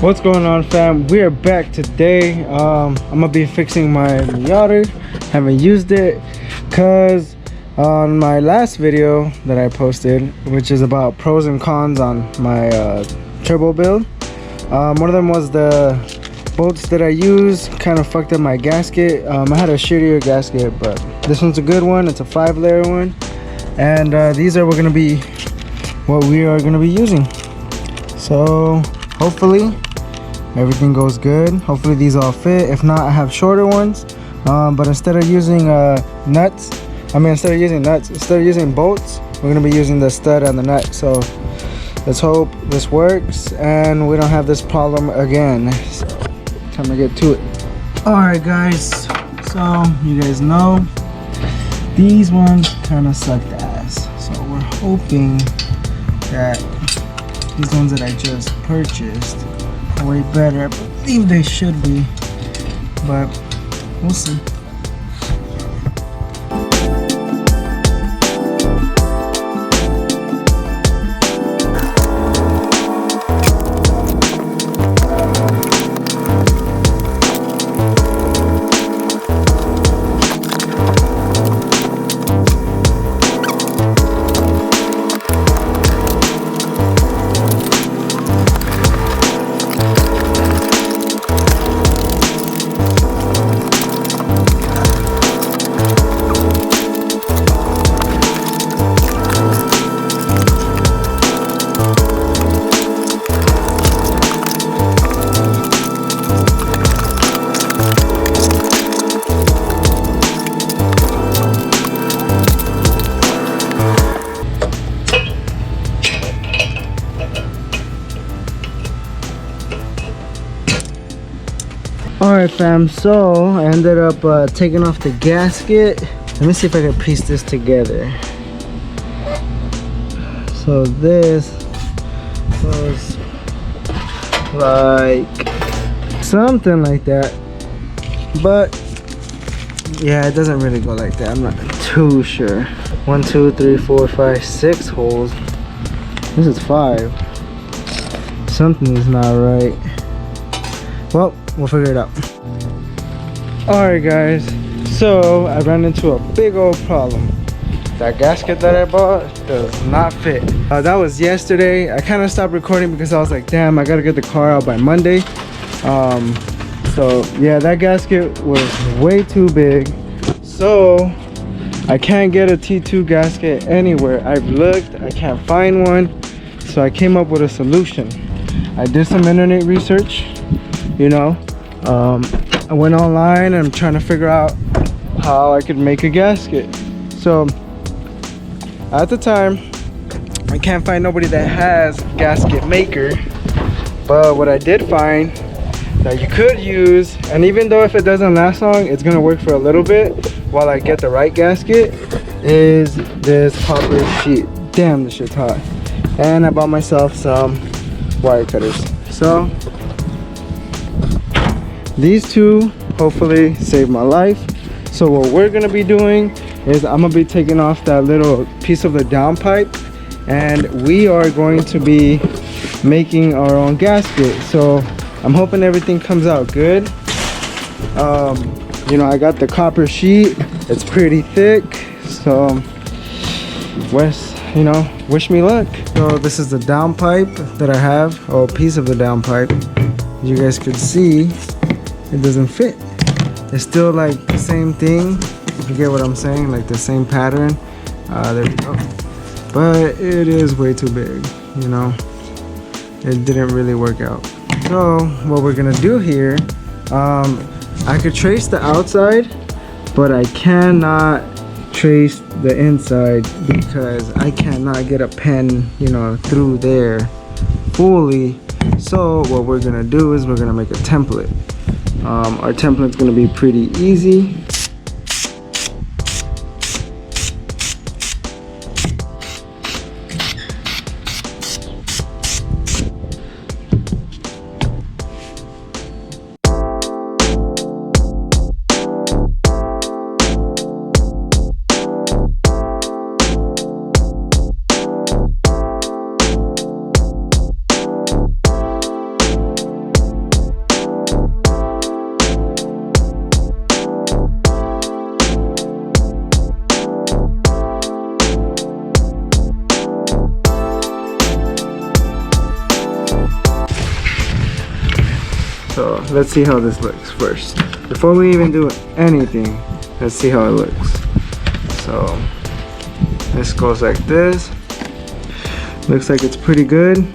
What's going on, fam? We are back today. I'm gonna be fixing my MIATA. Haven't used it because on my last video that I posted, which is about pros and cons on my turbo build, one of them was the bolts that I used kind of fucked up my gasket. I had a shittier gasket, but this one's a good one. It's a 5-layer one, and these are gonna be what we are gonna be using. So hopefully everything goes good. Hopefully these all fit. If not, I have shorter ones, but instead of using instead of using bolts, we're gonna be using the stud and the nut. So let's hope this works and we don't have this problem again. Time to get to it. All right, guys, so you guys know these ones kind of sucked ass, so we're hoping that these ones that I just purchased way better. I believe they should be, but we'll see. Alright, fam, so I ended up taking off the gasket. Let me see if I can piece this together. So this was like something like that, but yeah, it doesn't really go like that. I'm not too sure. 1, 2, 3, 4, 5, 6 holes. This is 5. Something is not right. Well, we'll figure it out. Alright, guys, so I ran into a big old problem. That gasket that I bought does not fit. That was yesterday. I kind of stopped recording because I was like, damn, I gotta get the car out by Monday. So yeah, that gasket was way too big, so I can't get a T2 gasket anywhere. I've looked, I can't find one, so I came up with a solution. I did some internet research, you know. I went online and I'm trying to figure out how I could make a gasket. So at the time, I can't find nobody that has gasket maker, but what I did find that you could use, and even though if it doesn't last long, it's gonna work for a little bit while I get the right gasket, is this copper sheet. Damn, this shit's hot. And I bought myself some wire cutters. So these two hopefully saved my life. So what we're gonna be doing is I'm gonna be taking off that little piece of the downpipe, and we are going to be making our own gasket. So I'm hoping everything comes out good. You know, I got the copper sheet. It's pretty thick. So wish me luck. So this is the downpipe that I have, or a piece of the downpipe. As you guys could see, it doesn't fit. It's still like the same thing, if you get what I'm saying, like the same pattern. There we go. But it is way too big, you know. It didn't really work out. So what we're gonna do here, I could trace the outside, but I cannot trace the inside because I cannot get a pen, you know, through there fully. So what we're gonna do is we're gonna make a template. Our template's gonna be pretty easy. So let's see how this looks first. Before we even do anything, let's see how it looks. So this goes like this. Looks like it's pretty good.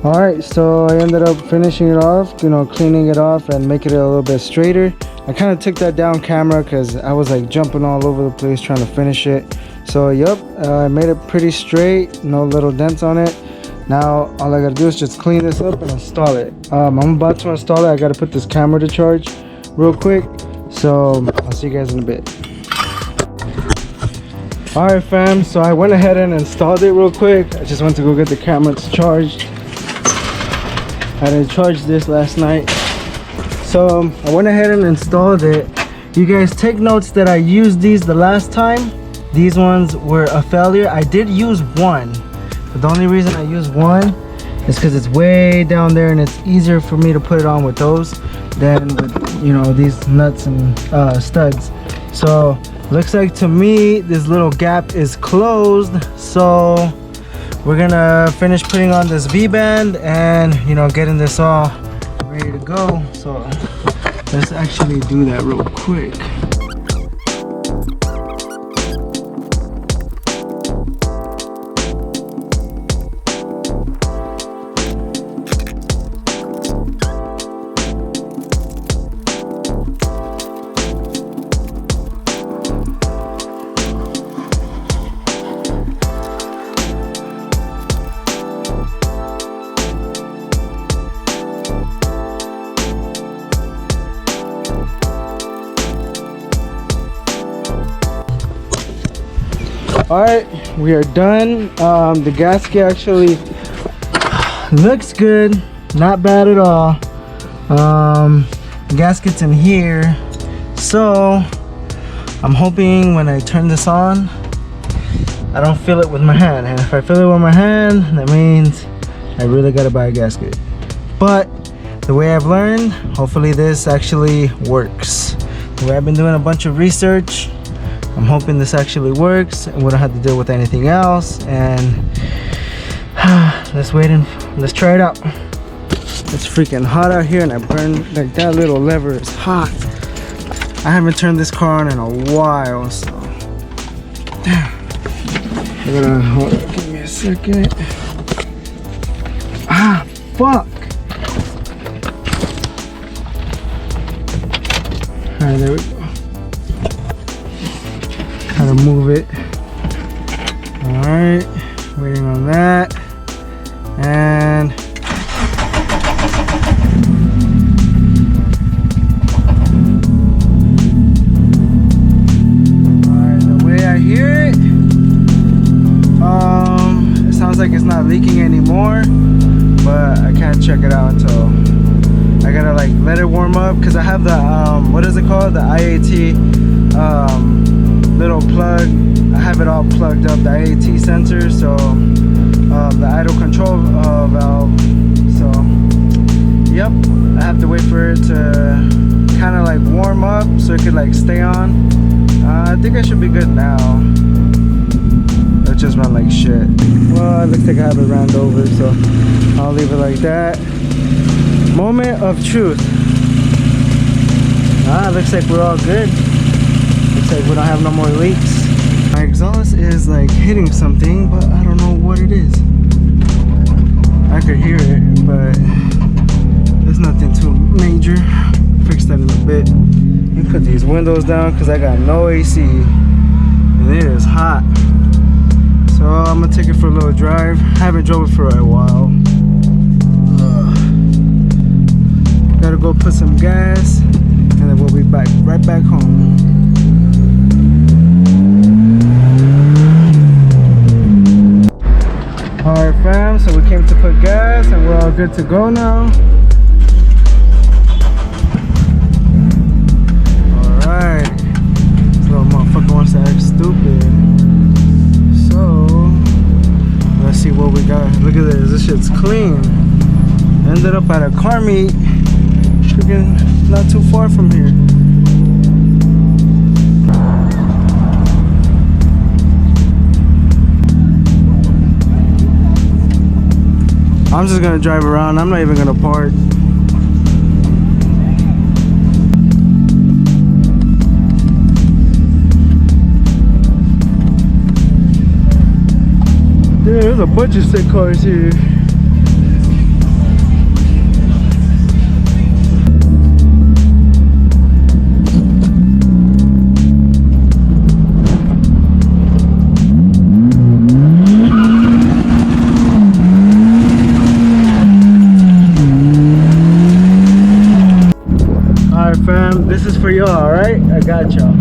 Alright, so I ended up finishing it off, you know, cleaning it off and making it a little bit straighter. I kind of took that down camera because I was like jumping all over the place trying to finish it. So yep, I made it pretty straight, no little dents on it. Now all I gotta do is just clean this up and install it. I'm about to install it. I gotta put this camera to charge real quick. So I'll see you guys in a bit. Alright fam, so I went ahead and installed it real quick. I just went to go get the camera charged. I didn't charge this last night. So I went ahead and installed it. You guys take notes that I used these the last time. These ones were a failure. I did use one, but the only reason I used one is because it's way down there and it's easier for me to put it on with those than with, you know, these nuts and studs. So looks like to me this little gap is closed. So we're gonna finish putting on this V-band and, you know, getting this all ready to go. So let's actually do that real quick. All right, we are done. The gasket actually looks good, not bad at all. The gasket's in here, so I'm hoping when I turn this on, I don't feel it with my hand. And if I feel it with my hand, that means I really gotta buy a gasket. But the way I've learned, hopefully this actually works. The way I've been doing a bunch of research, I'm hoping this actually works and we don't have to deal with anything else. And let's wait and let's try it out. It's freaking hot out here and I burned, like that little lever is hot. I haven't turned this car on in a while, so damn. Hold on, give me a second. Ah, fuck. Alright, there we go. How to move it. Alright, waiting on that. And alright, the way I hear it, it sounds like it's not leaking anymore, but I can't check it out until I gotta like let it warm up, because I have the what is it called, the IAT little plug. I have it all plugged up, the IAT sensor, so the idle control valve. So yep, I have to wait for it to kind of like warm up so it could like stay on. I think I should be good now. It just run like shit. Well, it looks like I have it ran over, so I'll leave it like that. Moment of truth. Looks like we're all good. Looks like we don't have no more leaks. My exhaust is like hitting something, but I don't know what it is. I could hear it, but there's nothing too major. Fix that in a bit. Let me put these windows down because I got no AC and it is hot. So I'm gonna take it for a little drive. I haven't drove it for a while. Gotta go put some gas and then we'll be back right back home. Alright fam, so we came to put gas and we're all good to go now. Alright, this little motherfucker wants to act stupid. So let's see what we got. Look at this, this shit's clean. Ended up at a car meet. Freaking not too far from here. I'm just gonna drive around. I'm not even gonna park. Dude, there's a bunch of sick cars here. Fam, this is for y'all, alright? I got y'all.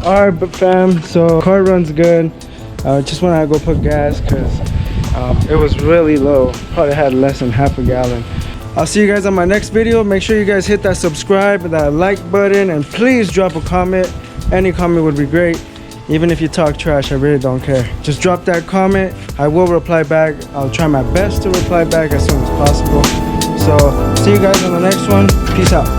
Alright, but fam, so car runs good. Just wanna go put gas because it was really low. Probably had less than half a gallon. I'll see you guys on my next video. Make sure you guys hit that subscribe and that like button, and please drop a comment. Any comment would be great. Even if you talk trash, I really don't care. Just drop that comment. I will reply back. I'll try my best to reply back as soon as possible. So, see you guys on the next one. Peace out.